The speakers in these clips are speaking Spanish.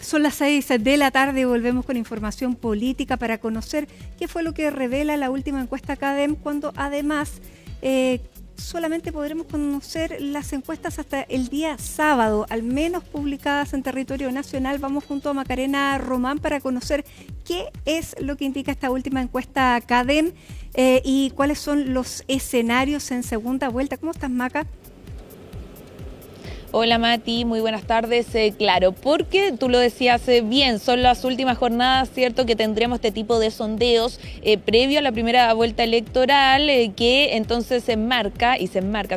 Son las 6 de la tarde y volvemos con información política para conocer qué fue lo que revela la última encuesta CADEM, cuando además solamente podremos conocer las encuestas hasta el día sábado, al menos publicadas en territorio nacional. Vamos junto a Macarena Román para conocer qué es lo que indica esta última encuesta CADEM y cuáles son los escenarios en segunda vuelta. ¿Cómo estás, Maca? Hola Mati, muy buenas tardes. Claro, porque tú lo decías bien, son las últimas jornadas, ¿cierto?, que tendremos este tipo de sondeos previo a la primera vuelta electoral que entonces se enmarca,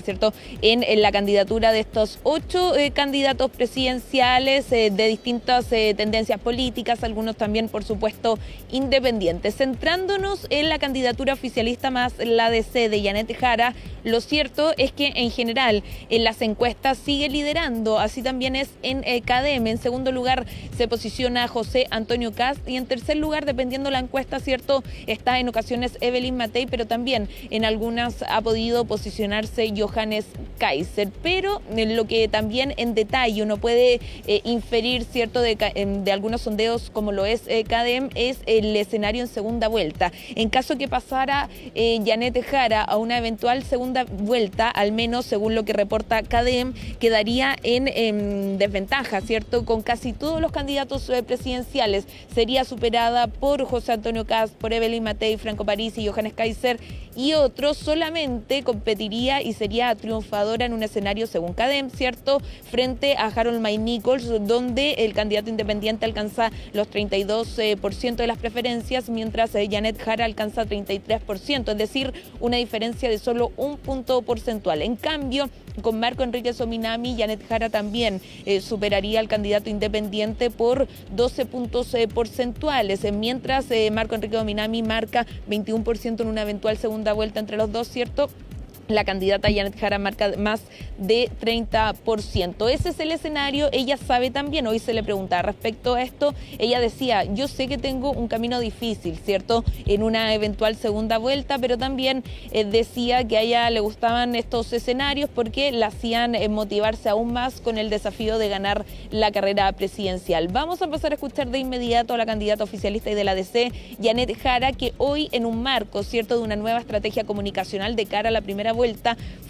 ¿cierto?, en la candidatura de estos 8 candidatos presidenciales de distintas tendencias políticas, algunos también, por supuesto, independientes. Centrándonos en la candidatura oficialista más la DC de Yanet Jara, lo cierto es que en general en las encuestas sigue liderando, así también es en CADEM. En segundo lugar se posiciona José Antonio Kast y en tercer lugar, dependiendo la encuesta, cierto, está en ocasiones Evelyn Matei, pero también en algunas ha podido posicionarse Johannes Kaiser. Pero lo que también en detalle uno puede inferir, cierto, de algunos sondeos como lo es CADEM, es el escenario en segunda vuelta. En caso que pasara Yanet Jara a una eventual segunda vuelta, al menos según lo que reporta CADEM, quedaría en desventaja, ¿cierto?, con casi todos los candidatos presidenciales. Sería superada por José Antonio Kast, por Evelyn Matei, Franco Parisi, Johannes Kaiser y otros. Solamente competiría y sería triunfadora en un escenario, según CADEM, ¿cierto?, frente a Harold May Nichols, donde el candidato independiente alcanza los 32% de las preferencias, mientras Yanet Jara alcanza 33%, es decir, una diferencia de solo un punto porcentual. En cambio, con Marco Enríquez Ominami, Yanet Jara también superaría al candidato independiente por 12 puntos porcentuales, mientras Marco Enríquez Ominami marca 21% en una eventual segunda vuelta entre los dos, ¿cierto? La candidata Yanet Jara marca más de 30%. Ese es el escenario. Ella sabe también, hoy se le preguntaba respecto a esto, ella decía, yo sé que tengo un camino difícil, ¿cierto?, en una eventual segunda vuelta, pero también decía que a ella le gustaban estos escenarios porque la hacían motivarse aún más con el desafío de ganar la carrera presidencial. Vamos a empezar a escuchar de inmediato a la candidata oficialista y de la DC, Yanet Jara, que hoy, en un marco, ¿cierto?, de una nueva estrategia comunicacional de cara a la primera vuelta,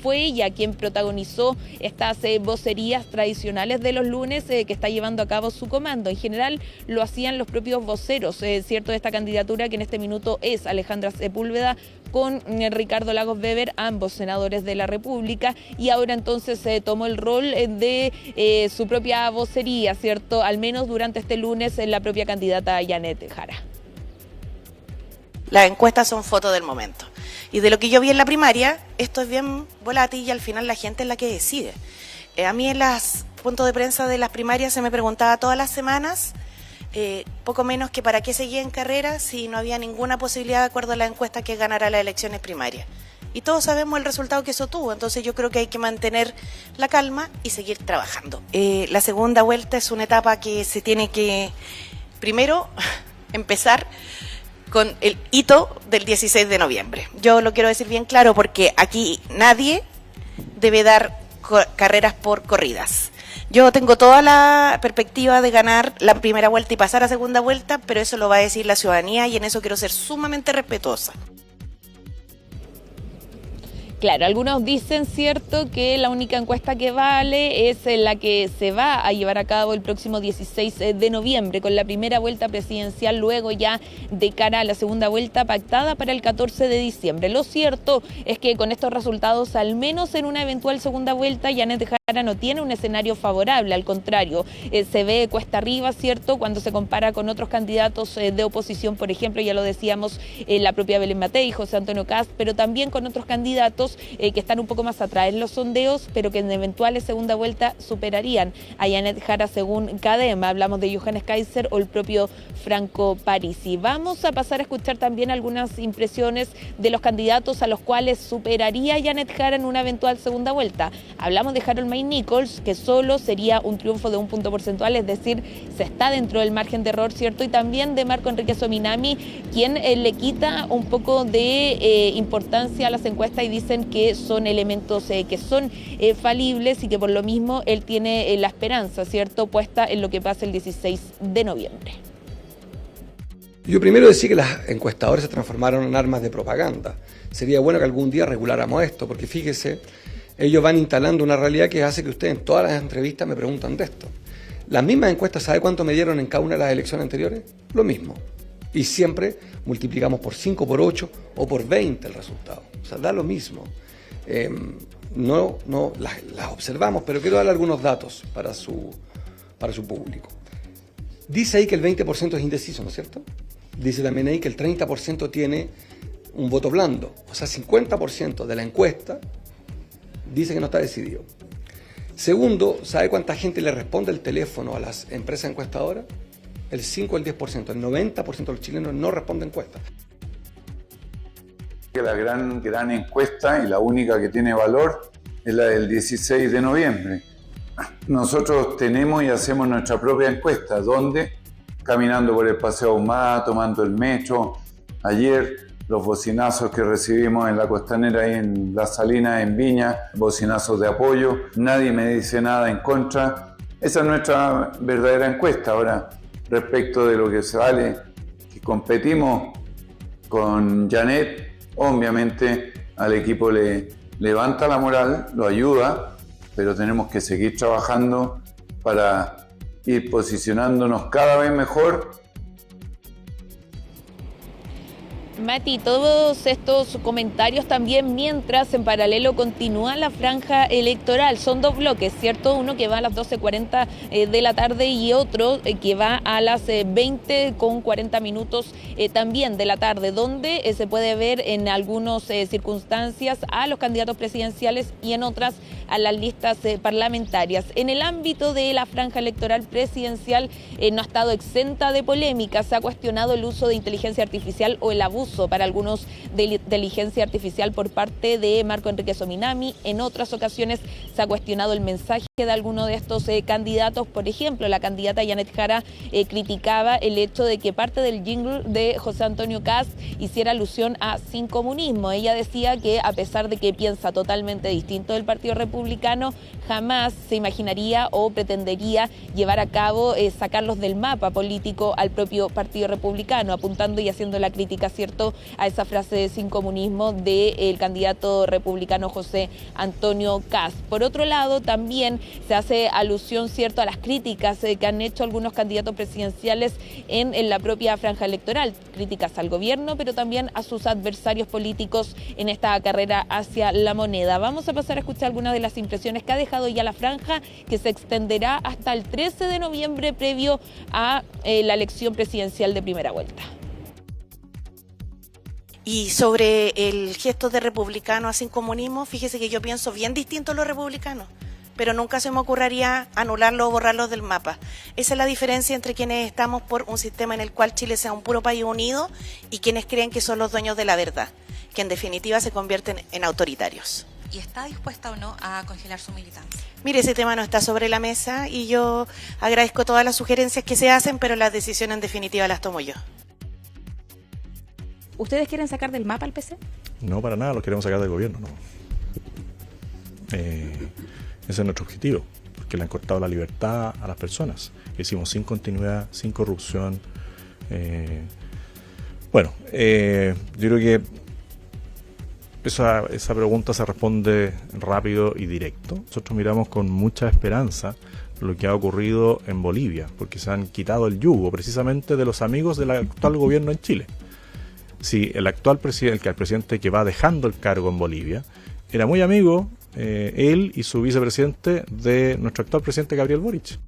fue ella quien protagonizó estas vocerías tradicionales de los lunes que está llevando a cabo su comando. En general lo hacían los propios voceros, ¿cierto?, de esta candidatura, que en este minuto es Alejandra Sepúlveda con Ricardo Lagos Weber, ambos senadores de la República, y ahora entonces tomó el rol de su propia vocería, ¿cierto?, al menos durante este lunes, la propia candidata Yanet Jara. Las encuestas son fotos del momento. Y de lo que yo vi en la primaria, esto es bien volátil y al final la gente es la que decide. A mí en los puntos de prensa de las primarias se me preguntaba todas las semanas, poco menos que para qué seguía en carrera si no había ninguna posibilidad, de acuerdo a la encuesta, que ganara las elecciones primarias. Y todos sabemos el resultado que eso tuvo, entonces yo creo que hay que mantener la calma y seguir trabajando. La segunda vuelta es una etapa que se tiene que, primero, empezar con el hito del 16 de noviembre. Yo lo quiero decir bien claro porque aquí nadie debe dar carreras por corridas. Yo tengo toda la perspectiva de ganar la primera vuelta y pasar a segunda vuelta, pero eso lo va a decir la ciudadanía y en eso quiero ser sumamente respetuosa. Claro, algunos dicen, cierto, que la única encuesta que vale es la que se va a llevar a cabo el próximo 16 de noviembre, con la primera vuelta presidencial luego ya de cara a la segunda vuelta pactada para el 14 de diciembre. Lo cierto es que con estos resultados, al menos en una eventual segunda vuelta, Yanet Jara no tiene un escenario favorable, al contrario, se ve cuesta arriba, cierto, cuando se compara con otros candidatos de oposición, por ejemplo, ya lo decíamos, la propia Evelyn Matei, José Antonio Kast, pero también con otros candidatos que están un poco más atrás en los sondeos, pero que en eventuales segunda vuelta superarían a Yanet Jara según CADEM. Hablamos de Johannes Kaiser o el propio Franco Parisi. Vamos a pasar a escuchar también algunas impresiones de los candidatos a los cuales superaría Yanet Jara en una eventual segunda vuelta. Hablamos de Harold May Mike Nichols, que solo sería un triunfo de 1 punto porcentual, es decir, se está dentro del margen de error, ¿cierto? Y también de Marco Enrique Sominami, quien le quita un poco de importancia a las encuestas y dicen que son elementos que son falibles y que por lo mismo él tiene la esperanza, ¿cierto?, puesta en lo que pasa el 16 de noviembre. Yo primero decía que las encuestadoras se transformaron en armas de propaganda. Sería bueno que algún día reguláramos esto, porque fíjese, ellos van instalando una realidad que hace que ustedes en todas las entrevistas me preguntan de esto. Las mismas encuestas, ¿sabe cuánto me dieron en cada una de las elecciones anteriores? Lo mismo. Y siempre multiplicamos por 5, por 8 o por 20 el resultado. O sea, da lo mismo. Las observamos, pero quiero darle algunos datos para su público. Dice ahí que el 20% es indeciso, ¿no es cierto? Dice también ahí que el 30% tiene un voto blando. O sea, 50% de la encuesta dice que no está decidido. Segundo, ¿sabe cuánta gente le responde el teléfono a las empresas encuestadoras? El 5 o el 10%. El 90% de los chilenos no responden encuestas. La gran encuesta y la única que tiene valor es la del 16 de noviembre. Nosotros tenemos y hacemos nuestra propia encuesta, donde caminando por el Paseo Ahumada, tomando el metro, ayer los bocinazos que recibimos en la Costanera y en La Salina, en Viña, bocinazos de apoyo, nadie me dice nada en contra. Esa es nuestra verdadera encuesta. Ahora, respecto de lo que se vale, que competimos con Janet, obviamente al equipo le levanta la moral, lo ayuda, pero tenemos que seguir trabajando para ir posicionándonos cada vez mejor. Mati, todos estos comentarios también mientras en paralelo continúa la franja electoral. Son dos bloques, ¿cierto? Uno que va a las 12:40 de la tarde y otro que va a las 20:40 también de la tarde, donde se puede ver en algunas circunstancias a los candidatos presidenciales y en otras a las listas parlamentarias. En el ámbito de la franja electoral presidencial no ha estado exenta de polémica. Se ha cuestionado el uso de inteligencia artificial o el abuso para algunos de inteligencia artificial por parte de Marco Enrique Sominami. En otras ocasiones se ha cuestionado el mensaje de algunos de estos candidatos. Por ejemplo, la candidata Janet Jara criticaba el hecho de que parte del jingle de José Antonio Kast hiciera alusión a sin comunismo. Ella decía que a pesar de que piensa totalmente distinto del Partido Republicano, jamás se imaginaría o pretendería llevar a cabo sacarlos del mapa político al propio Partido Republicano, apuntando y haciendo la crítica, ¿cierto?, a esa frase de sin comunismo del candidato republicano José Antonio Kast. Por otro lado, también se hace alusión, ¿cierto?, a las críticas que han hecho algunos candidatos presidenciales en la propia franja electoral, críticas al gobierno, pero también a sus adversarios políticos en esta carrera hacia la moneda. Vamos a pasar a escuchar algunas de las impresiones que ha dejado ya la franja, que se extenderá hasta el 13 de noviembre previo a la elección presidencial de primera vuelta. Y sobre el gesto de republicano a sin comunismo, fíjese que yo pienso bien distinto a los republicanos, pero nunca se me ocurriría anularlo o borrarlo del mapa. Esa es la diferencia entre quienes estamos por un sistema en el cual Chile sea un puro país unido y quienes creen que son los dueños de la verdad, que en definitiva se convierten en autoritarios. ¿Y está dispuesta o no a congelar su militancia? Mire, ese tema no está sobre la mesa y yo agradezco todas las sugerencias que se hacen, pero las decisiones en definitiva las tomo yo. ¿Ustedes quieren sacar del mapa al PC? No, para nada, los queremos sacar del gobierno, no. Ese es nuestro objetivo, porque le han cortado la libertad a las personas. Hicimos sin continuidad, sin corrupción. Yo creo que esa pregunta se responde rápido y directo. Nosotros miramos con mucha esperanza lo que ha ocurrido en Bolivia, porque se han quitado el yugo precisamente de los amigos del actual gobierno en Chile. Si el actual presidente, el presidente que va dejando el cargo en Bolivia, era muy amigo, él y su vicepresidente, de nuestro actual presidente Gabriel Boric.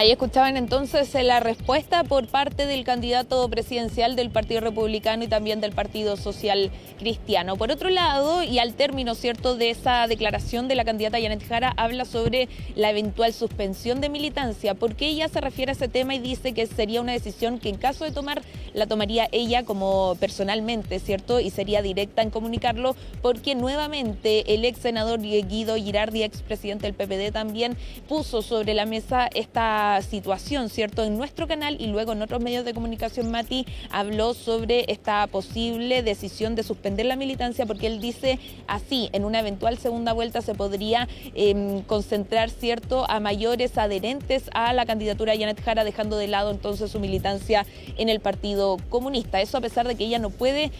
Ahí escuchaban entonces la respuesta por parte del candidato presidencial del Partido Republicano y también del Partido Social Cristiano. Por otro lado, y al término, ¿cierto?, de esa declaración de la candidata Janet Jara, habla sobre la eventual suspensión de militancia, porque ella se refiere a ese tema y dice que sería una decisión que en caso de tomar, la tomaría ella como personalmente, ¿cierto?, y sería directa en comunicarlo, porque nuevamente el ex senador Guido Girardi, ex presidente del PPD, también puso sobre la mesa esta situación, ¿cierto?, en nuestro canal y luego en otros medios de comunicación. Mati habló sobre esta posible decisión de suspender la militancia, porque él dice así, en una eventual segunda vuelta se podría concentrar, ¿cierto?, a mayores adherentes a la candidatura de Janet Jara, dejando de lado entonces su militancia en el Partido Comunista. Eso a pesar de que ella no puede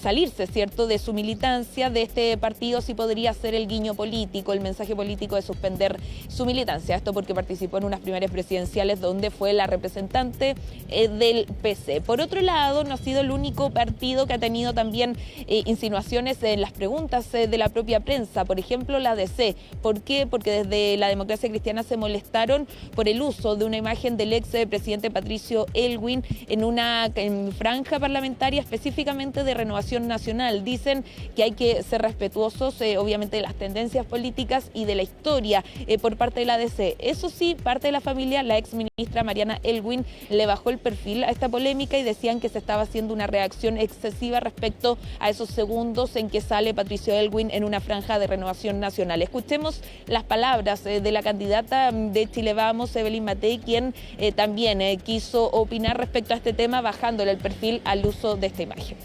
salirse, ¿cierto?, de su militancia de este partido, sí podría ser el guiño político, el mensaje político de suspender su militancia. Esto porque participó en unas primarias presidenciales donde fue la representante del PC. Por otro lado, no ha sido el único partido que ha tenido también insinuaciones en las preguntas de la propia prensa. Por ejemplo, la DC. ¿Por qué? Porque desde la Democracia Cristiana se molestaron por el uso de una imagen del ex presidente Patricio Aylwin en una franja parlamentaria específicamente de Renovación Nacional. Dicen que hay que ser respetuosos, obviamente, de las tendencias políticas y de la historia por parte de la DC. Eso sí, parte de la familia, la ex ministra Mariana Aylwin, le bajó el perfil a esta polémica y decían que se estaba haciendo una reacción excesiva respecto a esos segundos en que sale Patricio Aylwin en una franja de Renovación Nacional. Escuchemos las palabras de la candidata de Chile Vamos, Evelyn Matei, quien también quiso opinar respecto a este tema, bajándole el perfil al uso de esta imagen.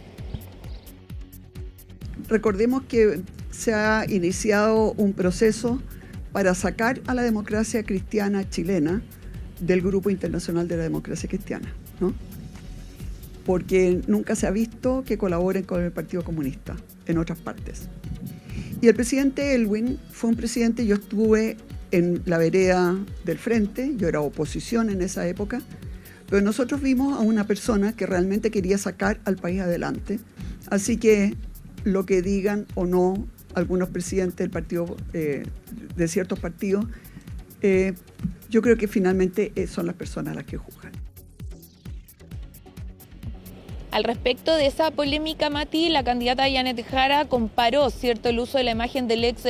Recordemos que se ha iniciado un proceso para sacar a la democracia cristiana chilena del Grupo Internacional de la Democracia Cristiana, ¿no? Porque nunca se ha visto que colaboren con el Partido Comunista en otras partes. Y el presidente Aylwin fue un presidente, yo estuve en la vereda del frente, yo era oposición en esa época, pero nosotros vimos a una persona que realmente quería sacar al país adelante. Así que lo que digan o no algunos presidentes del partido, de ciertos partidos, yo creo que finalmente son las personas las que juzgan. Al respecto de esa polémica, Mati, la candidata Janet Jara comparó, ¿cierto?, el uso de la imagen del ex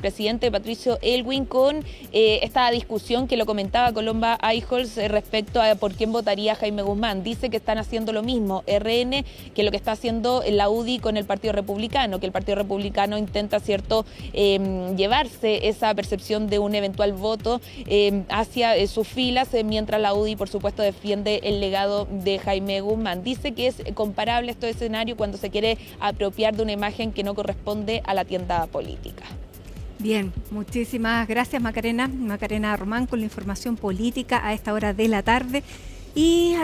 presidente Patricio Aylwin con esta discusión que lo comentaba Colomba Eichholz respecto a por quién votaría Jaime Guzmán. Dice que están haciendo lo mismo RN que lo que está haciendo la UDI con el Partido Republicano, que el Partido Republicano intenta, ¿cierto?, llevarse esa percepción de un eventual voto hacia sus filas, mientras la UDI, por supuesto, defiende el legado de Jaime Guzmán. Dice que es comparable este escenario cuando se quiere apropiar de una imagen que no corresponde a la tienda política. Bien, muchísimas gracias, Macarena. Macarena Román con la información política a esta hora de la tarde. Y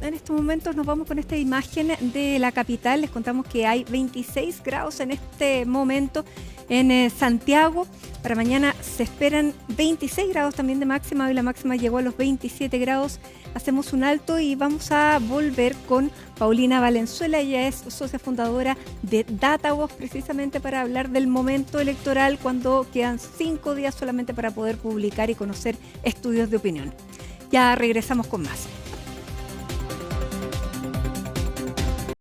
en estos momentos nos vamos con esta imagen de la capital. Les contamos que hay 26 grados en este momento en Santiago. Para mañana se esperan 26 grados también de máxima. Hoy la máxima llegó a los 27 grados. Hacemos un alto y vamos a volver con Paulina Valenzuela. Ella es socia fundadora de DataVoz, precisamente para hablar del momento electoral, cuando quedan 5 días solamente para poder publicar y conocer estudios de opinión. Ya regresamos con más.